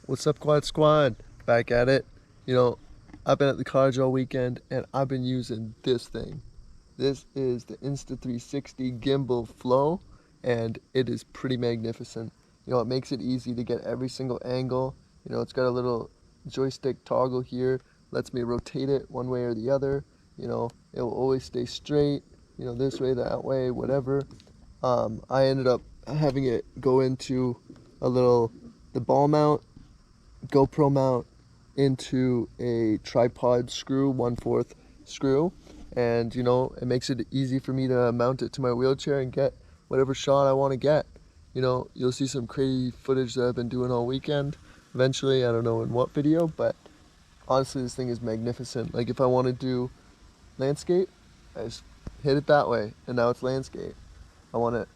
What's up, Quad Squad? Back at it. You know, I've been at the college all weekend and I've been using this thing. This is the Insta360 Gimbal Flow and it is pretty magnificent. It makes it easy to get every single angle. It's got a little joystick toggle here, lets me rotate it one way or the other. It will always stay straight, this way, that way, whatever. I ended up having it go into the ball mount GoPro mount into a tripod screw, 1/4 screw, and it makes it easy for me to mount it to my wheelchair and get whatever shot I want to get. You'll see some crazy footage that I've been doing all weekend. Eventually, I don't know in what video, but honestly, this thing is magnificent. Like if I want to do landscape, I just hit it that way, and now it's landscape. I want it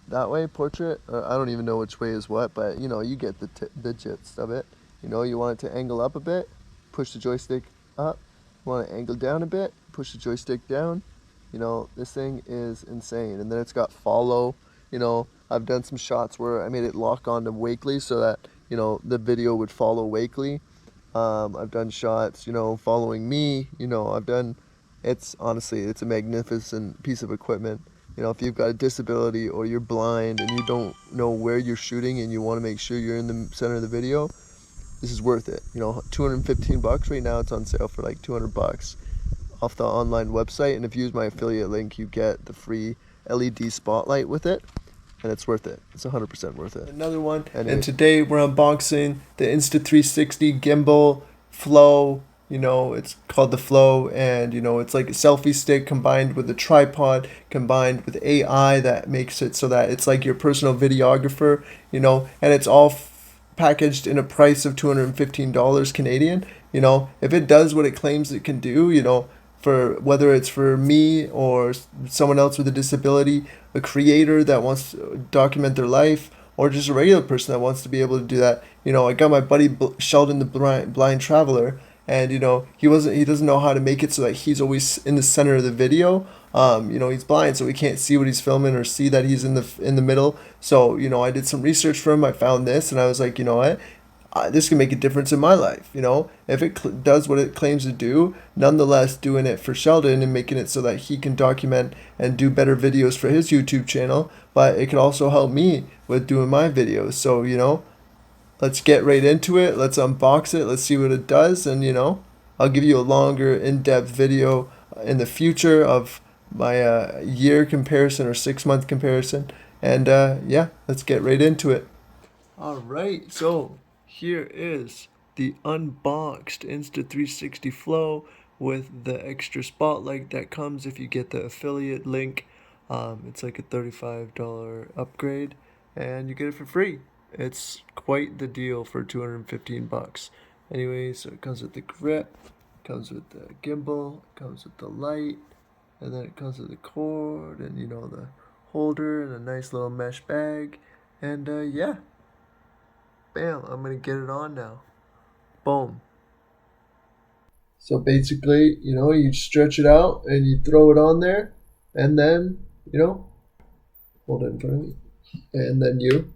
that way, portrait. I don't even know which way is what, but you get the gist of it. You want it to angle up a bit, push the joystick up. You want it to angle down a bit, push the joystick down. This thing is insane. And then it's got follow. I've done some shots where I made it lock onto Wakely so that the video would follow Wakely. I've done shots, following me. It's honestly, it's a magnificent piece of equipment. If you've got a disability or you're blind and you don't know where you're shooting and you want to make sure you're in the center of the video, this is worth it. 215 bucks right now. It's on sale for like 200 bucks off the online website. And if you use my affiliate link, you get the free LED spotlight with it. And it's worth it. It's 100% worth it. Another one. And today we're unboxing the Insta360 Gimbal Flow. It's called the Flow, and it's like a selfie stick combined with a tripod, combined with AI that makes it so that it's like your personal videographer, and it's all packaged in a price of $215 Canadian. If it does what it claims it can do, for whether it's for me or someone else with a disability, a creator that wants to document their life, or just a regular person that wants to be able to do that. I got my buddy Sheldon, the blind traveler, and he doesn't know how to make it so that he's always in the center of the video. He's blind, so he can't see what he's filming or see that he's in the middle. So I did some research for him. I found this, and I was like, what? This can make a difference in my life. If it does what it claims to do, nonetheless doing it for Sheldon and making it so that he can document and do better videos for his YouTube channel, but it could also help me with doing my videos. So let's get right into it. Let's unbox it. Let's see what it does, and I'll give you a longer, in-depth video in the future of my year comparison or 6-month comparison. And yeah, let's get right into it. All right, so here is the unboxed Insta360 Flow with the extra spotlight that comes if you get the affiliate link. It's like a $35 upgrade, and you get it for free. It's quite the deal for 215 bucks. Anyway, so it comes with the grip, comes with the gimbal, comes with the light, and then it comes with the cord and the holder and a nice little mesh bag. And yeah, bam, I'm gonna get it on now. Boom. So basically, you stretch it out and you throw it on there, and then, hold it in front of me, and then you,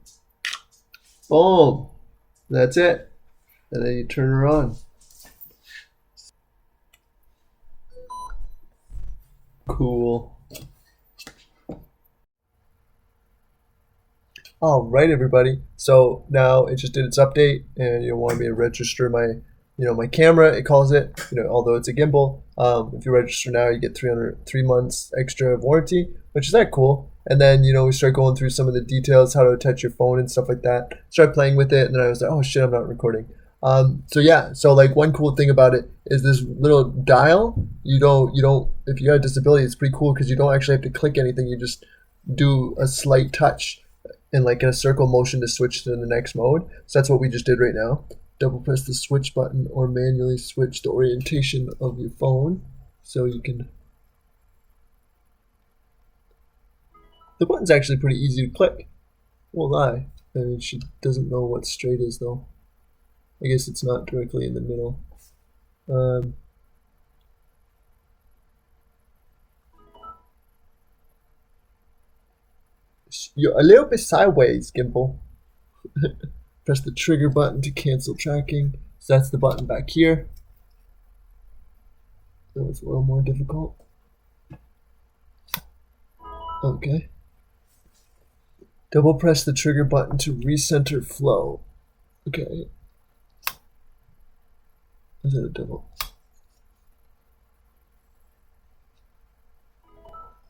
boom, that's it. And then you turn her on. Cool. All right, everybody. So now it just did its update, and wanted me to register my camera. It calls it, although it's a gimbal. If you register now, you get 3 months extra of warranty, which is that cool. And then we start going through some of the details, how to attach your phone and stuff like that. Start playing with it, and then I was like, oh shit, I'm not recording. So yeah, so like one cool thing about it is this little dial. You don't. If you got a disability, it's pretty cool because you don't actually have to click anything. You just do a slight touch and like in a circle motion to switch to the next mode. So that's what we just did right now. Double press the switch button or manually switch the orientation of your phone so you can. The button's actually pretty easy to click. Won't lie. I mean, she doesn't know what straight is though. I guess it's not directly in the middle. You're a little bit sideways, Gimbal. Press the trigger button to cancel tracking. So that's the button back here. That was a little more difficult. Okay. Double press the trigger button to recenter flow. Okay. Is it a double?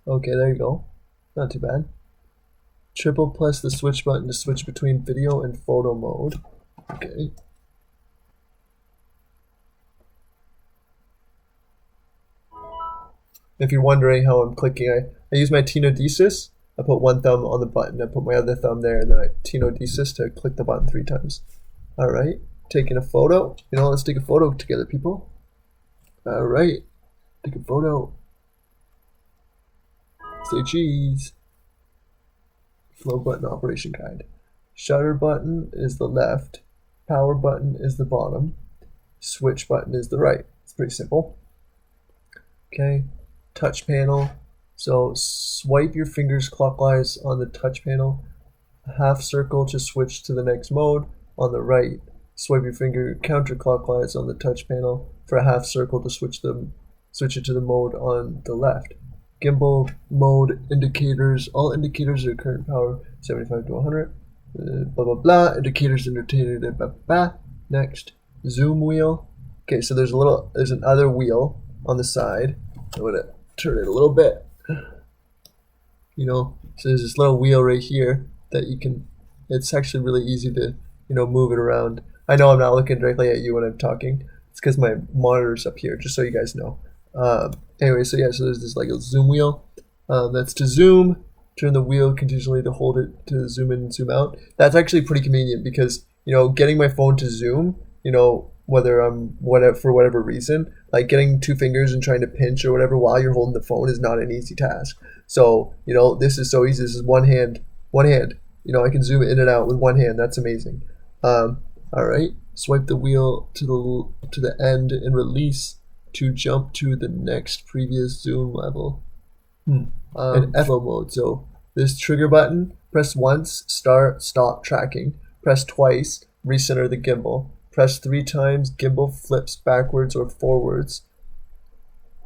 Okay, there you go. Not too bad. Triple press the switch button to switch between video and photo mode. Okay. If you're wondering how I'm clicking, I use my tenodesis. I put one thumb on the button, I put my other thumb there, and then I tenodesis to click the button 3 times. All right, taking a photo. You know, let's take a photo together, people. All right, take a photo. Say cheese. Flow button operation guide. Shutter button is the left. Power button is the bottom. Switch button is the right. It's pretty simple. Okay, touch panel. So swipe your fingers clockwise on the touch panel. A half circle to switch to the next mode on the right. Swipe your finger counterclockwise on the touch panel for a half circle to switch it to the mode on the left. Gimbal mode indicators. All indicators are current power 75 to 100. Blah blah blah. Indicators indicated. Blah, blah, blah. Next, zoom wheel. Okay, so there's another wheel on the side. I'm gonna turn it a little bit. You know, so there's this little wheel right here that you can. It's actually really easy to move it around. I know I'm not looking directly at you when I'm talking. It's because my monitor's up here, just so you guys know. Anyway, so yeah, so there's this like a zoom wheel. That's to zoom. Turn the wheel continually to hold it to zoom in and zoom out. That's actually pretty convenient because getting my phone to zoom, whether I'm for whatever reason, like getting 2 fingers and trying to pinch or whatever while you're holding the phone is not an easy task. So this is so easy. This is one hand. I can zoom in and out with one hand. That's amazing. All right, swipe the wheel to the end and release to jump to the next previous zoom level. And flow mode. So this trigger button, press once, stop tracking. Press twice, recenter the gimbal. Press 3 times, gimbal flips backwards or forwards.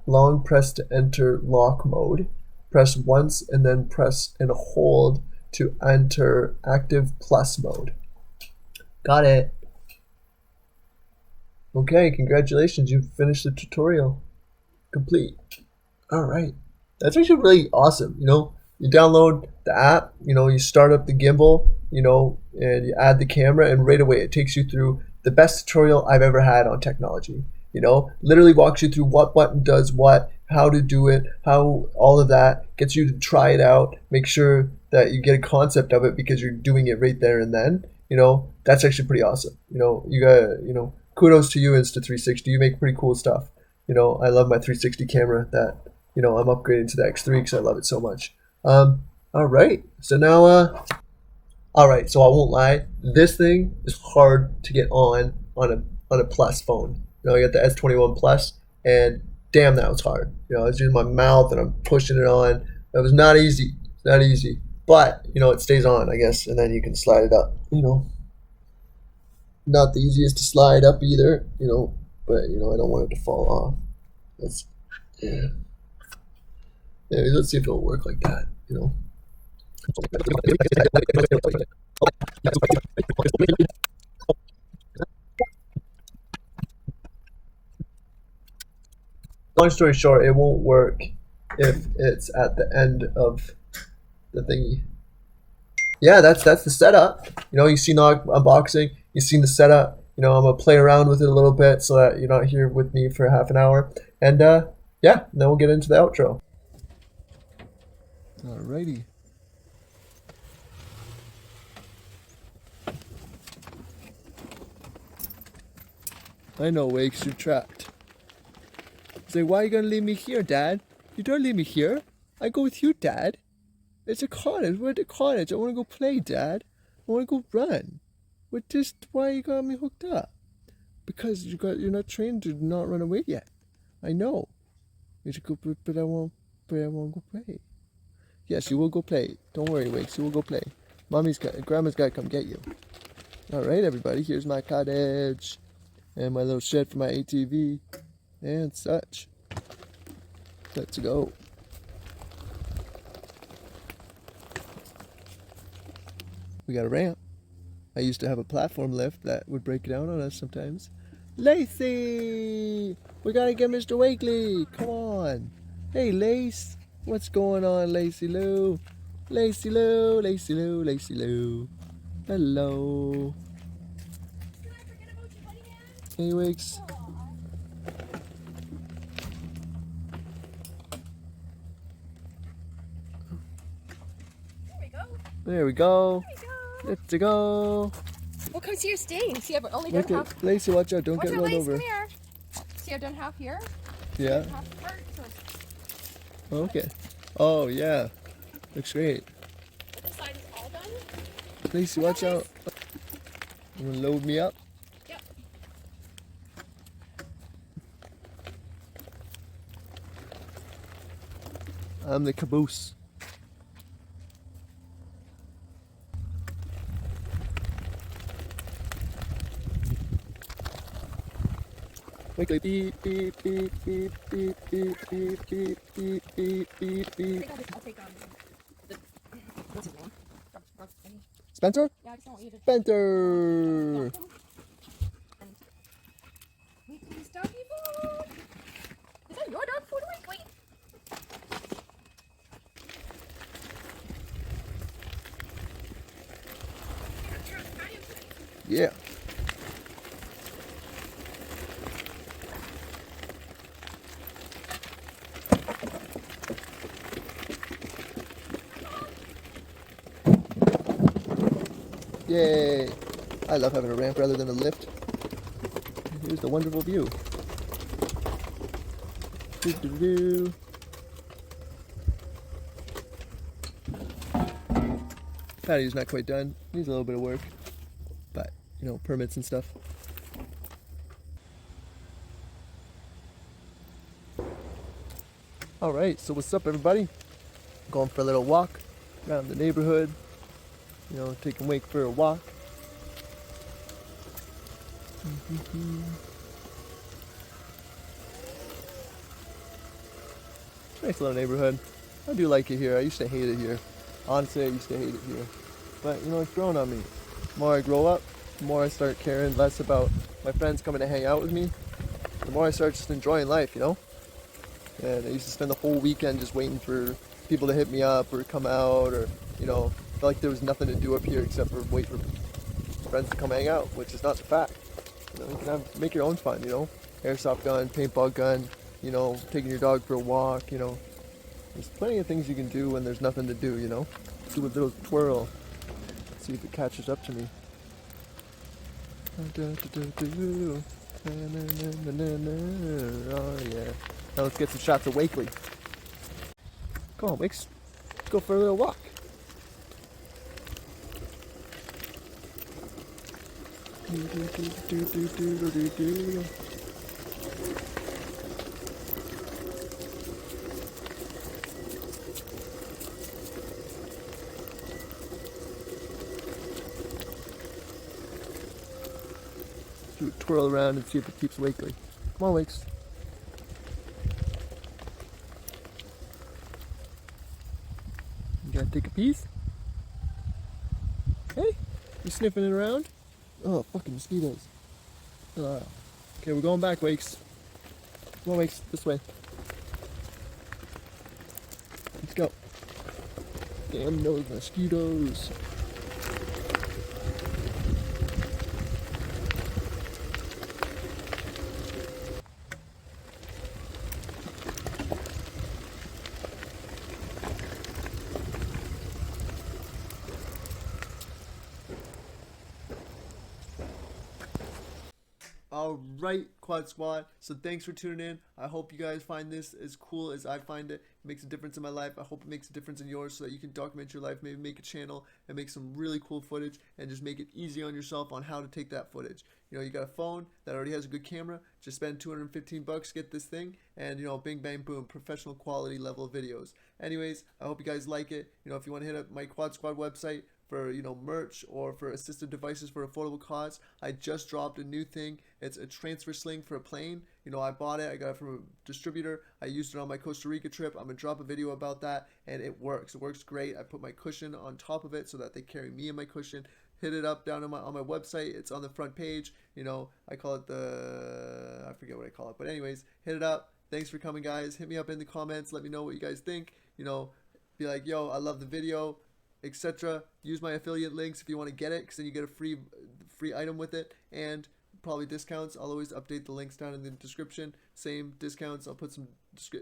Long press to enter lock mode. Press once and then press and hold to enter active plus mode. Got it. Okay, congratulations, you've finished the tutorial. Complete. All right. That's actually really awesome. You download the app, you start up the gimbal, and you add the camera, and right away it takes you through the best tutorial I've ever had on technology. Literally walks you through what button does what, how to do it, how all of that, gets you to try it out, make sure that you get a concept of it because you're doing it right there and then. That's actually pretty awesome. You got, kudos to you, Insta360. You make pretty cool stuff. I love my 360 camera that, I'm upgrading to the X3 because I love it so much. All right. So now, all right. So I won't lie. This thing is hard to get on a Plus phone. I got the S21 Plus, and damn, that was hard. I was using my mouth and I'm pushing it on. It was not easy. It's not easy. But, it stays on, I guess, and then you can slide it up, Not the easiest to slide up either, but, I don't want it to fall off. Yeah. Let's see if it'll work like that, Long story short, it won't work if it's at the end of the thingy. Yeah, that's the setup. You've seen the unboxing, you've seen the setup. I'm gonna play around with it a little bit so that you're not here with me for half an hour. And yeah, then we'll get into the outro. Alrighty. I know, Wakes, you're trapped. Say, why are you gonna leave me here, Dad? You don't leave me here. I go with you, Dad. It's a cottage. We're at the cottage. I wanna go play, Dad. I wanna go run. Why you got me hooked up? Because you're not trained to not run away yet. I know. You should go, but I won't go play. Yes, you will go play. Don't worry, Wakes. You will go play. Grandma's got to come get you. Alright everybody, here's my cottage and my little shed for my ATV and such. Let's go. We got a ramp. I used to have a platform lift that would break down on us sometimes. Lacey! We gotta get Mr. Wakely! Come on! Hey Lace! What's going on, Lacey Lou? Lacey Lou, Lacey Lou, Lacey Lou. Hello. Hey Wakes. There we go. Let's go. Well, come see your stain. See, I've only done half. Lacey, watch out. Don't Watch get out, run Lace, over. come here. See, I've done half here. Yeah. Half part, so Okay. Oh, yeah. Looks great. this side is all done. Lacey, watch out. You want to load me up? Yep. I'm the caboose. Wakely, beep, beep, beep, beep, beep, beep, beep, beep, beep, beep, beep, beep. I'll take the, what's his name? Spencer? Yeah, I just don't want you to. Spencer! Weekly's doggy food. Is that your dog food, Weekly? Yeah. Yay! I love having a ramp rather than a lift. Here's the wonderful view. Doo-doo-doo. Patio's not quite done. Needs a little bit of work. But, you know, permits and stuff. Alright, so what's up everybody? Going for a little walk around the neighborhood. You know, taking Wake for a walk. Nice little neighborhood. I do like it here. I used to hate it here. Honestly, I used to hate it here. But, you know, it's grown on me. The more I grow up, the more I start caring less about my friends coming to hang out with me. The more I start just enjoying life, you know? And I used to spend the whole weekend just waiting for people to hit me up or come out or, you know, felt like there was nothing to do up here except for wait for friends to come hang out, which is not the fact. You know, you can make your own fun, you know? Airsoft gun, paintball gun, you know, taking your dog for a walk, you know. There's plenty of things you can do when there's nothing to do, you know? Do a little twirl. See if it catches up to me. Oh yeah. Now let's get some shots of Wakely. Come on, Wakes. Let's go for a little walk. Do a twirl around and see if it keeps Wakely. Come on, Wakes. You gotta take a piece? Hey, you sniffing it around? Oh, fucking mosquitoes. Okay, we're going back, Wakes. Come on, Wakes, this way. Let's go. Damn those mosquitoes. Alright, Quad Squad. So thanks for tuning in. I hope you guys find this as cool as I find it. It makes a difference in my life. I hope it makes a difference in yours so that you can document your life, maybe make a channel and make some really cool footage and just make it easy on yourself on how to take that footage. You know, you got a phone that already has a good camera, just spend 215 bucks, get this thing, and you know, bing bang boom, professional quality level videos. Anyways, I hope you guys like it. You know, if you want to hit up my Quad Squad website, for merch or for assistive devices for affordable costs. I just dropped a new thing. It's a transfer sling for a plane. I bought it. I got it from a distributor. I used it on my Costa Rica trip. I'm gonna drop a video about that, and it works. It works great. I put my cushion on top of it so that they carry me and my cushion. Hit it up down on my website. It's on the front page. I call it I forget what I call it, but anyways, hit it up. Thanks for coming, guys. Hit me up in the comments. Let me know what you guys think. Be like, yo, I love the video, etc. Use my affiliate links if you want to get it, because then you get a free item with it, and probably discounts. I'll always update the links down in the description. Same discounts. I'll put some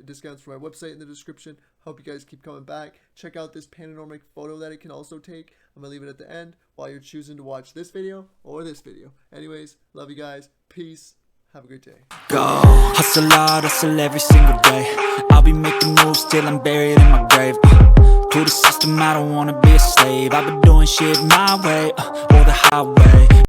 discounts for my website in the description. Hope you guys keep coming back. Check out this panoramic photo that it can also take. I'm gonna leave it at the end while you're choosing to watch this video or this video. Anyways, love you guys. Peace. Have a great day. Go, hustle hard, hustle every single day. I'll be making moves till I'm buried in my grave. To the system, I don't wanna be a slave. I've been doing shit my way, or the highway.